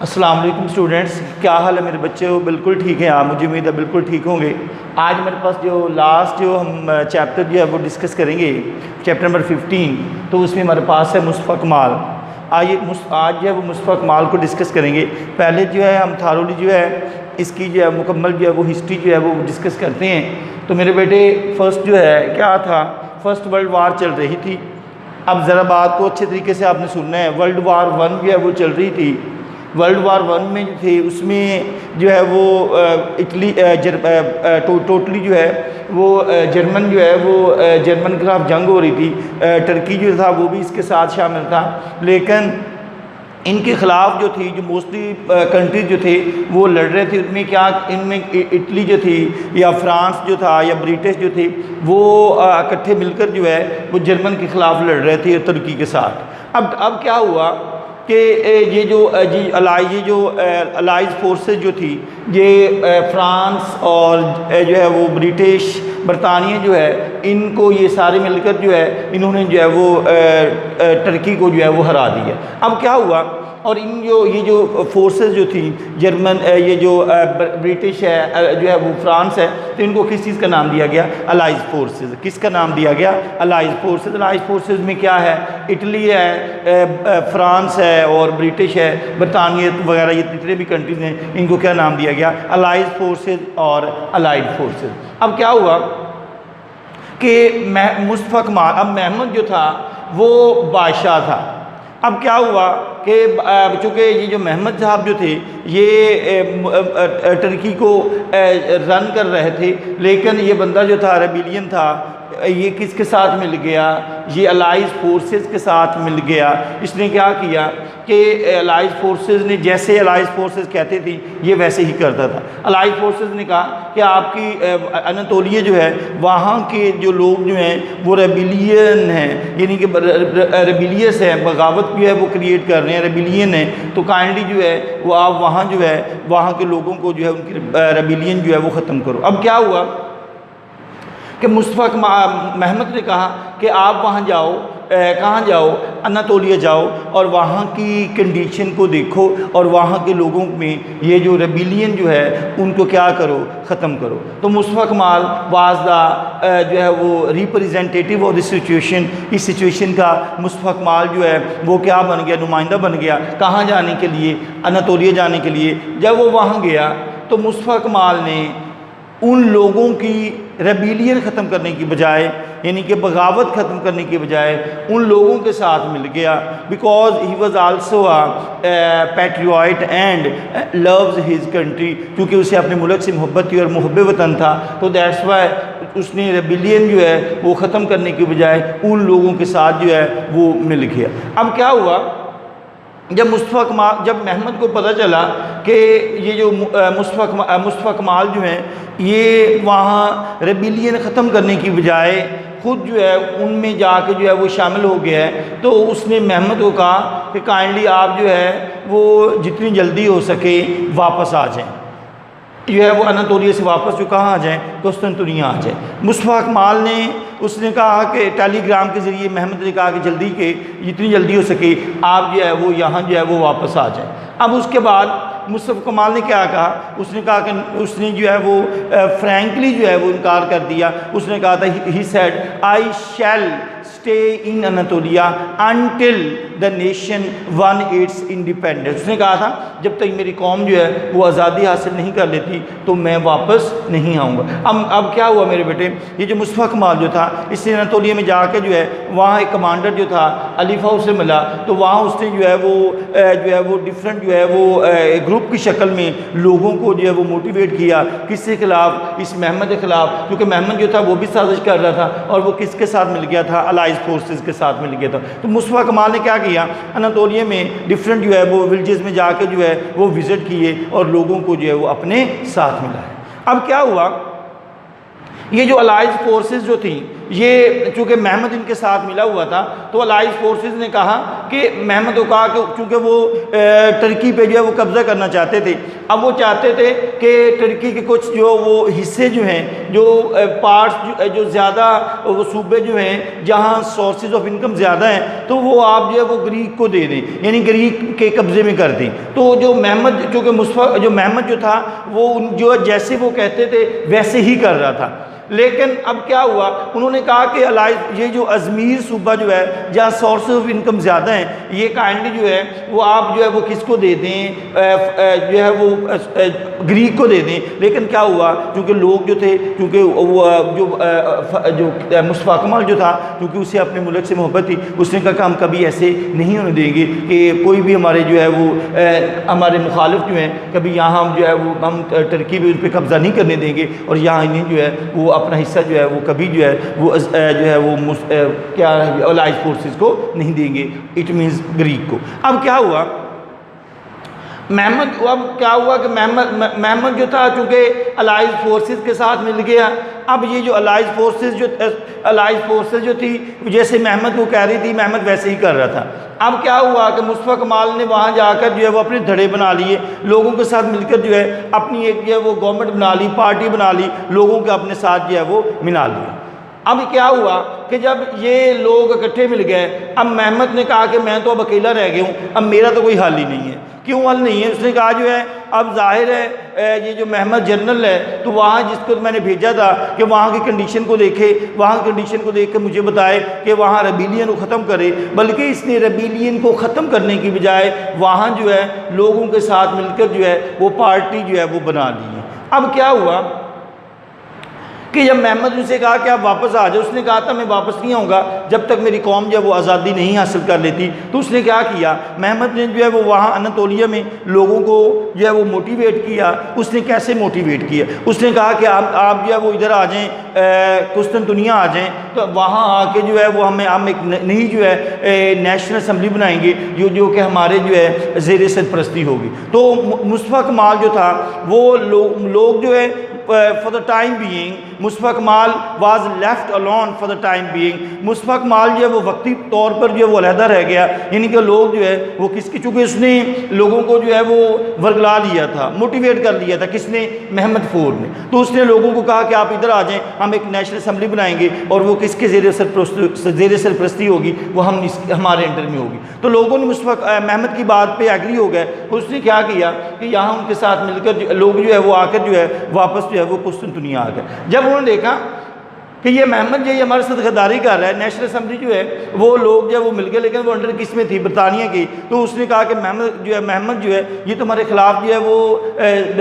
अस्सलाम वालेकुम स्टूडेंट्स, क्या हाल है मेरे बच्चे हो? बिल्कुल ठीक है आप, मुझे उम्मीद है बिल्कुल ठीक होंगे। आज मेरे पास जो लास्ट जो हम चैप्टर जो है वो डिस्कस करेंगे, चैप्टर नंबर 15, तो उसमें हमारे पास है मुस्तफ़ा कमाल। आज जो है वो मुस्तफ़ा कमाल को डिस्कस करेंगे। पहले जो है हम थारोली जो है इसकी जो है मुकम्मल जो है वो हिस्ट्री जो है वो डिस्कस करते हैं। तो मेरे बेटे फ़र्स्ट जो है क्या था, फ़र्स्ट वर्ल्ड वार चल रही थी। अब ज़रा बात को अच्छे तरीके से आपने सुनना है। वर्ल्ड वार 1 जो है वो चल रही थी। वर्ल्ड वार 1 में जो थे उसमें जो है वो इटली टोटली जो है वो जर्मन जो है वो जर्मन के खिलाफ जंग हो रही थी। टर्की जो था वो भी इसके साथ शामिल था, लेकिन इनके ख़िलाफ़ जो थी जो मोस्टली कंट्रीज जो थे वो लड़ रहे थे। उनमें क्या, इनमें इटली जो थी या फ्रांस जो था या ब्रिटिश जो थे वो इकट्ठे मिलकर जो है वो जर्मन के ख़िलाफ़ लड़ रहे थे तुर्की के साथ। अब क्या हुआ कि ये जो अलाइज फोर्सेस जो थी, ये फ्रांस और जो है वो ब्रिटिश बरतानिया जो है, इनको ये सारे मिलकर जो है इन्होंने जो है वो टर्की को जो है वो हरा दिया। अब क्या हुआ, और ये जो फोर्सेस जो थी जर्मन, ये जो ब्रिटिश है जो है वो फ्रांस है, तो इनको किस चीज़ का नाम दिया गया? Allies forces. किसका नाम दिया गया? Allies forces. अलाइज फोर्सेस में क्या है? इटली है, फ्रांस है और ब्रिटिश है, बरतानिया वगैरह, ये जितने भी कंट्रीज़ हैं इनको क्या नाम दिया गया? अलाइज फोर्सेस और अलाइड फोर्सेस। अब क्या हुआ कि मुस्तफ़ा कमाल, अब महमूद जो था वो बादशाह था। अब क्या हुआ कि चूँकि ये जो महमद साहब जो थे ये टर्की को रन कर रहे थे, लेकिन ये बंदा जो था रेबिलियन था, ये किसके साथ मिल गया? ये अलाइज फोर्सेस के साथ मिल गया। इसने क्या किया कि अलाइज फोर्सेस ने, जैसे अलाइज फोर्सेस कहते थे ये वैसे ही करता था। अलाइज फोर्सेस ने कहा कि आपकी अनातोलिया जो है वहाँ के जो लोग जो हैं वो रेबिलियन हैं, यानी कि रेबिलियस है, बगावत जो है वो क्रिएट कर रहे हैं, रेबिलियन है, तो काइंडली जो है वो आप वहाँ जो है वहाँ के लोगों को जो है उनकी रेबिलियन जो है वो ख़त्म करो। अब क्या हुआ कि मुस्तफ़ा महमद ने कहा कि आप वहाँ जाओ, कहाँ जाओ? अनातोलिया जाओ और वहाँ की कंडीशन को देखो और वहाँ के लोगों में ये जो रेबिलियन जो है उनको क्या करो? ख़त्म करो। तो मुस्तफ़ा कमाल वाज द जो है वो रिप्रेजेंटेटिव ऑफ द सिचुएशन। इस सिचुएशन का मुस्तफ़ा कमाल जो है वो क्या बन गया? नुमाइंदा बन गया। कहाँ जाने के लिए? अनातोलिया जाने के लिए। जब वो वहाँ गया तो मुस्तफ़ा कमाल ने उन लोगों की रेबिलियन ख़त्म करने की बजाय, यानी कि बगावत ख़त्म करने की बजाय उन लोगों के साथ मिल गया। Because he was also patriot and loves his country, क्योंकि उसे अपने मुल्क से मोहब्बत थी और मुहब्ब वतन था, तो दैट्स वाई उसने रेबिलियन जो है वो ख़त्म करने की बजाय उन लोगों के साथ जो है वो मिल गया। अब क्या हुआ, जब महमद को पता चला कि ये जो मुस्तफ़ा कमाल जो हैं ये वहाँ रेबिलियन ख़त्म करने की बजाय खुद जो है उनमें जाके जो है वो शामिल हो गया है, तो उसने महमद को कहा कि काइंडली आप जो है वो जितनी जल्दी हो सके वापस आ जाएं, जो है वो अनातोलिया से वापस जो कहाँ आ जाएँ? कुस्तुनतुनिया आ जाए। मुस्तफ़ा कमाल ने उसने कहा कि टेलीग्राम के ज़रिए महमद ने कहा कि जल्दी के जितनी जल्दी हो सके आप जो है वो यहाँ जो है वो वापस आ जाए। अब उसके बाद मुस्तफ़ा कमाल ने क्या कहा? उसने कहा कि उसने जो है वो फ्रैंकली जो है वो इनकार कर दिया। उसने कहा था, he said I shell stay in Anatolia until the nation won its independence. उसने कहा था जब तक मेरी कौम जो है वो आज़ादी हासिल नहीं कर लेती तो मैं वापस नहीं आऊँगा। अब क्या हुआ मेरे बेटे, ये जो मुस्तफ़ा कमाल जो था इसने अनातोलिया में जाकर जो है वहाँ एक कमांडर जो था अलीफ़ा उसे मिला, तो वहाँ उसने जो है वो डिफरेंट जो है वो ग्रुप की शक्ल में लोगों को जो है वो मोटिवेट किया। किसके खिलाफ? इस महमद के ख़िलाफ़, क्योंकि महमद जो था वो भी साजिश कर रहा था और वो किसके साथ मिल गया था? अलाइज फोर्सेस के साथ मिल गया था। तो मुस्तफ़ा कमाल ने क्या किया? अनातोलिया में डिफरेंट जो है वो विलेजेस में जाकर जो है वो विज़िट किए और लोगों को जो है वो अपने साथ मिलाया। अब क्या हुआ, ये जो अलाइज फोर्सेस जो थी ये चूँकि महमद इनके साथ मिला हुआ था, तो अलाइज फोर्सेस ने कहा कि महमद को कहा कि चूँकि वो टर्की पे जो है वो कब्ज़ा करना चाहते थे। अब वो चाहते थे कि टर्की के कुछ जो वो हिस्से जो हैं, जो पार्ट्स जो ज़्यादा वो सूबे जो हैं जहाँ सोर्सेज ऑफ इनकम ज़्यादा हैं, तो वो आप जो है वो ग्रीक को दे दें, यानी ग्रीक के कब्ज़े में कर दें। तो जो महमद, चूँकि जो महमद जो था वो जो जैसे वो कहते थे वैसे ही कर रहा था। लेकिन अब क्या हुआ, उन्होंने कहा कि अलाइज ये जो अजमीर सूबा जो है जहाँ सोर्स ऑफ इनकम ज़्यादा है, ये काइंडली जो है वो आप जो है वो किसको दे दें, जो है वो ग्रीक को दे दें। लेकिन क्या हुआ, क्योंकि लोग जो थे, क्योंकि वो जो मुस्तफ़ा कमाल जो था, क्योंकि उसे अपने मुल्क से मोहब्बत थी, उसने कहा कि हम कभी ऐसे नहीं होने देंगे कि कोई भी हमारे जो है वो हमारे मुखालिफ जो हैं कभी यहाँ हम जो है वो हम टर्की में उन पर कब्ज़ा नहीं करने देंगे, और यहाँ इन्हें जो है वो अपना हिस्सा जो है वो कभी जो है वो क्या अलाइज फोर्सेस को नहीं देंगे, इट मीन्स ग्रीक को। अब क्या हुआ, अब क्या हुआ कि महमद जो था चूँकि अलाइज फोर्सेस के साथ मिल गया। अब ये जो अलाइज फोर्सेस जो थी, जैसे महमद को कह रही थी, महमद वैसे ही कर रहा था। अब क्या हुआ कि मुस्तफ़ा कमाल ने वहाँ जाकर जो है वो अपने धड़े बना लिए, लोगों के साथ मिलकर जो है अपनी एक जो है वो गवर्नमेंट बना ली, पार्टी बना ली, लोगों के अपने साथ जो है वो मिला लिया। अब क्या हुआ कि जब ये लोग इकट्ठे मिल गए, अब महमद ने कहा कि मैं तो अब अकेला रह गया हूँ, अब मेरा तो कोई हल ही नहीं है। क्यों हल नहीं है? उसने कहा जो है अब जाहिर है ये जो महमद जनरल है, तो वहाँ जिसको मैंने भेजा था कि वहाँ की कंडीशन को देखे, वहाँ की कंडीशन को देख कर मुझे बताए कि वहाँ रेबिलियन को ख़त्म करे, बल्कि इसने रेबिलियन को ख़त्म करने की बजाय वहाँ जो है लोगों के साथ मिलकर जो है वो पार्टी जो है वो बना ली है। अब क्या हुआ कि जब महमद ने कहा कि आप वापस आ जाओ, उसने कहा था मैं वापस नहीं आऊँगा जब तक मेरी कौम जो है वो आज़ादी नहीं हासिल कर लेती। तो उसने क्या किया, महमद ने जो है वो वहाँ अनातोलिया में लोगों को जो है वो मोटिवेट किया। उसने कैसे मोटिवेट किया, उसने कहा कि आप जो है वो इधर आ जाएँ, कुस्तुनतुनिया आ जाएँ, तो वहाँ आके जो है वो हम एक नई जो है नेशनल असम्बली बनाएंगे जो कि हमारे जो है ज़ेर सरपरस्ती होगी। तो मुस्तफ़ा कमाल जो था वो लोग जो है for the time being Mustafa Kemal was left alone for the time being. Mustafa Kemal जो है वो वक्ती तौर पर जो है वो अलहदा रह गया, यानी कि लोग जो है वो किसके, चूँकि उसने लोगों को जो है वो वर्गला लिया था, मोटिवेट कर लिया था, किसने, महमद फोर ने। तो उसने लोगों को कहा कि आप इधर आ जाएं, हम एक नेशनल असम्बली बनाएंगे और वो किसके ज़ेर सरपरस्ती होगी, वो हमारे अंडर में होगी। तो लोगों ने महमद की बात पर एग्री हो गए। उसने क्या किया कि यहाँ उनके साथ मिलकर लोग जो है वो आकर जो है वापस जो है वो कुस्तुनतुनिया आ गए। जब उन्होंने देखा कि ये महमद जो हमारे साथ गद्दारी कर रहा है, नेशनल असम्बली जो है वो लोग जो है वो मिल गए, लेकिन वो अंडर किस में थी, बरतानिया की। तो उसने कहा कि महमद जो है ये तुम्हारे खिलाफ जो है वो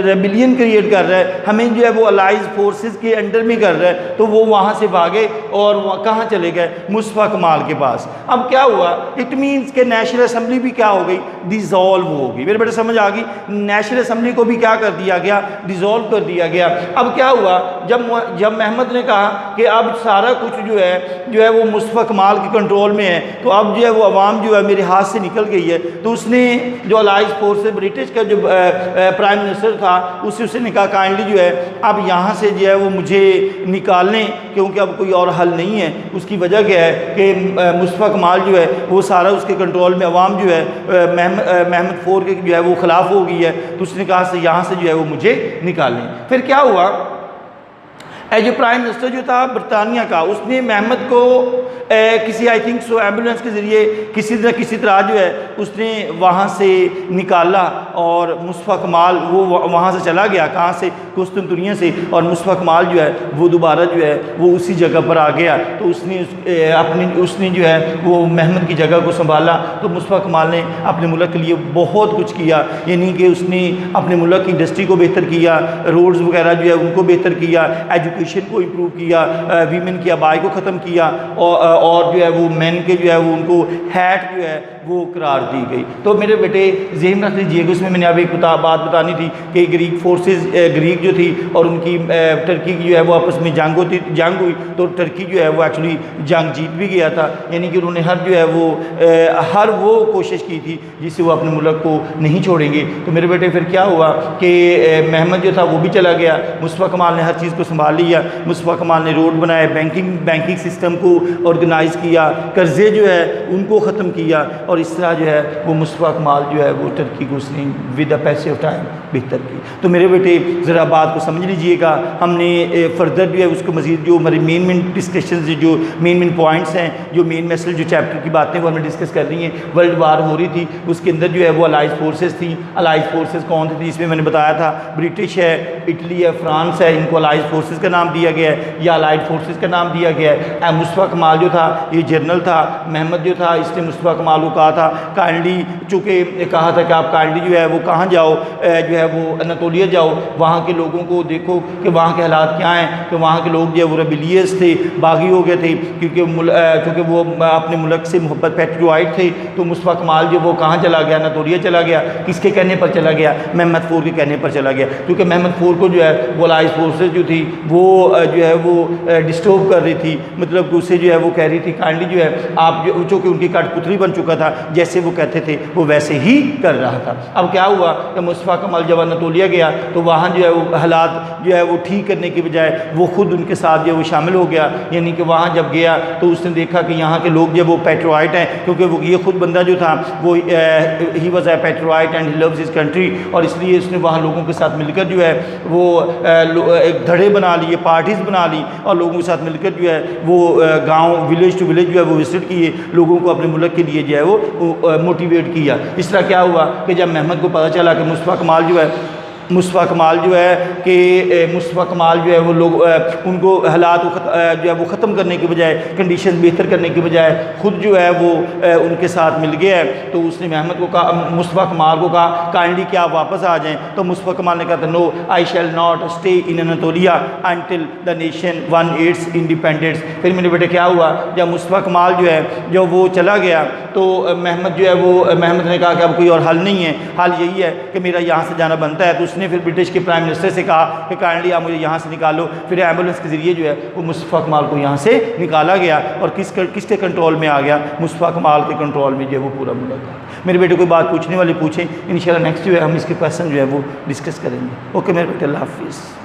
रेबिलियन क्रिएट कर रहा है, हमें जो है वो अलाइज फोर्सेस के अंडर में कर रहा है। तो वो वहाँ से भागे और कहाँ चले गए, मुस्तफ़ा कमाल के पास। अब क्या हुआ, इट मीन्स के नेशनल असम्बली भी क्या हो गई, डिज़ोल्व हो गई। मेरे बेटे समझ आ गई, नेशनल असम्बली को भी क्या कर दिया गया, डिज़ोल्व कर दिया गया। अब क्या हुआ, जब महमद ने कहा कि अब सारा कुछ जो है वो मुस्तफ़ा कमाल के कंट्रोल में है, तो अब जो है वो अवाम जो है मेरे हाथ से निकल गई है। तो उसने जो अलाइज फोर्स ब्रिटिश का जो प्राइम मिनिस्टर था उसने कहा काइंडली जो है अब यहाँ से जो है वो मुझे निकाल लें, क्योंकि अब कोई और हल नहीं है। उसकी वजह क्या है कि मुस्तफ़ा कमाल जो है वो सारा उसके कंट्रोल में, अवाम जो है महमद फोर के जो है वो ख़िलाफ़ हो गई है। तो उसने कहा यहाँ से जो है वो मुझे निकालें। फिर क्या हुआ, जो प्राइम मिनिस्टर जो था बरतानिया का, उसने महमद को किसी आई थिंक सो एम्बुलेंस के ज़रिए किसी तरह जो है उसने वहाँ से निकाला, और मुस्तफ़ा कमाल वो वहाँ से चला गया, कहाँ से, कुस्तुनतुनिया से। और मुस्तफ़ा कमाल जो है वो दोबारा जो है वो उसी जगह पर आ गया। तो उसने जो है वो महमद की जगह को संभाला। तो मुस्तफ़ा कमाल ने अपने मुल्क के लिए बहुत कुछ किया, यानी कि उसने अपने मुल्क की इंडस्ट्री को बेहतर किया, रोड्स वगैरह जो है उनको बेहतर किया, एजुकेशन को इम्प्रूव किया, वीमेन की आबाई को ख़त्म किया, और जो है वो मैन के जो है वो उनको हैट जो है वो करार दी गई। तो मेरे बेटे ज़हन रख लीजिएगा, उसमें मैंने अभी एक बात बतानी थी कि ग्रीक फोर्सेस, ग्रीक जो थी और उनकी टर्की की जो है वो आपस में जंग हुई। तो टर्की जो है वो एक्चुअली जंग जीत भी गया था, यानी कि उन्होंने हर वो कोशिश की थी जिससे वो अपने मुल्क को नहीं छोड़ेंगे। तो मेरे बेटे फिर क्या हुआ कि महमद जो था वो भी चला गया, मुस्तफ़ा कमाल ने हर चीज़ को संभाल लिया। लिया, मुस्तफ़ा कमाल ने रोड बनाए, बैंकिंग सिस्टम को ऑर्गेनाइज़ किया, कर्ज़े जो है उनको ख़त्म किया, और इस तरह जो है वो मुस्तफ़ा कमाल जो है वो टर्की को उसने with the passage of time बेहतर की। तो मेरे बेटे ज़रा बात को समझ लीजिएगा, हमने फर्दर जो है उसको मज़ीद जो हमारी मेन डिस्कशन जो मेन पॉइंट्स हैं, जो मेन मैसेज जो चैप्टर की बातें वो हमें डिस्कस कर रही हैं। वर्ल्ड वार हो रही थी, उसके अंदर जो है वो अलाइज फोर्सेस थी। अलाइज फोर्सेस कौन थी? इसमें मैंने बताया था ब्रिटिश है, इटली है, फ्रांस है, इनको अलाइज फोर्सेस का नाम दिया गया है या अलाइड फोर्सेस का नाम दिया गया है। मुस्तफ़ा कमाल जो था ये जनरल था, महमद जो था इसने मुस्तफ़ा कमाल को कहा था काइंडली, चूँकि कहा था कि आप काइंडली जो है वो कहाँ जाओ, जो है वो अनातोलिया जाओ, वहाँ के लोगों को देखो कि वहाँ के हालात क्या हैं, कि वहाँ के लोग जो है वो रेबिलियस थे, बागी हो गए थे, क्योंकि वो अपने मुल्क से मोहब्बत पेट्रियाइट थे। तो मुस्तफ़ा कमाल जो वो कहाँ चला गया? अनातोलिया चला गया। किसके कहने पर चला गया? महमद फोर के कहने पर चला गया, क्योंकि महमद फोर को जो है वो अलाइज फोर्सेज जो थी वो जो है वो डिस्टर्ब कर रही थी, मतलब कि उसे जो है वो कह रही थी काइंडली जो है आप जो, चूँकि उनकी कठपुतली बन चुका था, जैसे वो कहते थे वो वैसे ही कर रहा था। अब क्या हुआ कि मुस्तफ़ा कमाल जब अनातोलिया गया तो वहाँ जो है वो हालात जो है वो ठीक करने के बजाय वो खुद उनके साथ जो है वो शामिल हो गया। यानी कि वहाँ जब गया तो उसने देखा कि यहाँ के लोग जो वो पेट्रियाइट हैं, क्योंकि वो ये खुद बंदा जो था वो he was a patriot and he loves his country, और इसलिए उसने वहाँ लोगों के साथ मिलकर जो है वो एक धड़े बना लिए, पार्टीज़ बना ली, और लोगों के साथ मिलकर जो है वो गाँव विलेज टू विलेज जो है वो विजिट किए, लोगों को अपने मुल्क के लिए जो है वो मोटिवेट किया। इस तरह क्या हुआ कि जब महमद को पता चला कि मुस्तफ़ा कमाल जो है मुस्तफ़ा कमाल जो है वो लोग उनको हालात जो है वो ख़त्म करने के बजाय, कंडीशन बेहतर करने के बजाय खुद जो है वो उनके साथ मिल गया है, तो उसने महमद को कहा, मुस्तफ़ा कमाल को कहा काइंडली कि आप वापस आ जाएं। तो मुस्तफ़ा कमाल ने कहा था no, I shall not stay in Anatolia until the nation won its independence. फिर मेरे बेटे क्या हुआ, जब मुस्तफ़ा कमाल जो है जब वो चला गया तो महमद जो है वो महमद ने कहा कि अब कोई और हल नहीं है, हल यही है कि मेरा यहाँ से जाना बनता है। तो उसने फिर ब्रिटिश के प्राइम मिनिस्टर से कहा कि काइंडली आप मुझे यहाँ से निकालो। फिर एम्बुलेंस के ज़रिए जो है वो मुस्तफ़ा कमाल को यहाँ से निकाला गया, और किसके कंट्रोल में आ गया? मुस्तफ़ा कमाल के कंट्रोल में जो है वो पूरा मुल्क। मेरे बेटे कोई बात पूछने वाले पूछें, इंशाल्लाह नेक्स्ट जो है हम इसके क्वेश्चन जो है वो डिस्कस करेंगे। ओके मेरे बेटे, अल्लाह हाफिज़।